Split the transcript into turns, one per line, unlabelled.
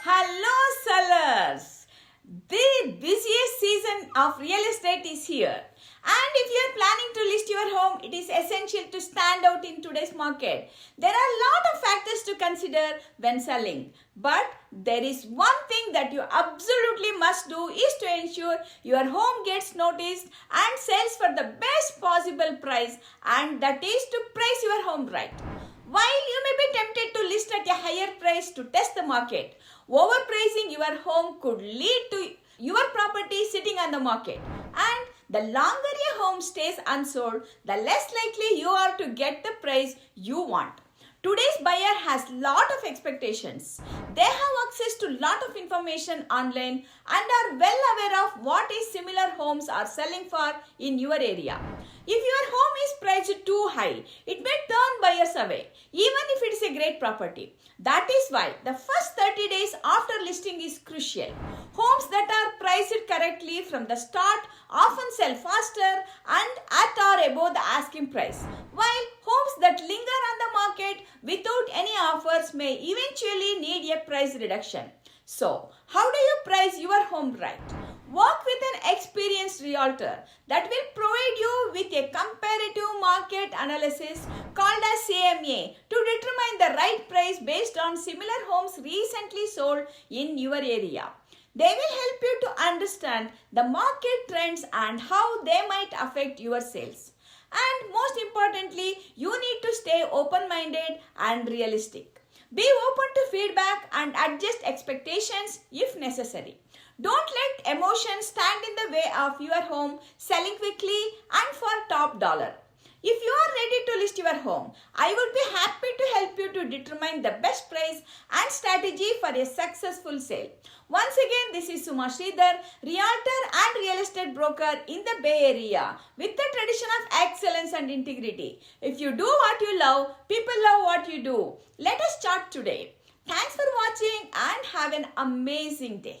Hello sellers! The busiest season of real estate is here. And if you are planning to list your home, it is essential to stand out in today's market. There are a lot of factors to consider when selling. But there is one thing that you absolutely must do is to ensure your home gets noticed and sells for the best possible price, and that is to price your home right. While you may be tempted to list at a higher price to test the market, overpricing your home could lead to your property sitting on the market. And the longer your home stays unsold, the less likely you are to get the price you want. Today's buyer has lot of expectations. They have access to lot of information online and are well aware of what is similar homes are selling for in your area. If your home is priced too high, it may turn buyers away, even if it is a great property. That is why the first 30 days after listing is crucial. Homes that are priced correctly from the start often sell faster and at or above the asking price, while homes that linger on the market without any offers may eventually need a price reduction. So, how do you price your home right? Work with an experienced realtor that will provide you with a comparative market analysis called as CMA to determine the right price based on similar homes recently sold in your area. They will help you to understand the market trends and how they might affect your sales. And most importantly, you need to stay open-minded and realistic. Be open to feedback and adjust expectations if necessary. Don't let emotions stand in the way of your home selling quickly and for top dollar. If you are ready to list your home, I would be happy to help you to determine the best price and strategy for a successful sale. Once again, this is Suma Sridhar, realtor and real estate broker in the Bay Area with the tradition of excellence and integrity. If you do what you love, people love what you do. Let us chat today. Thanks for watching and have an amazing day.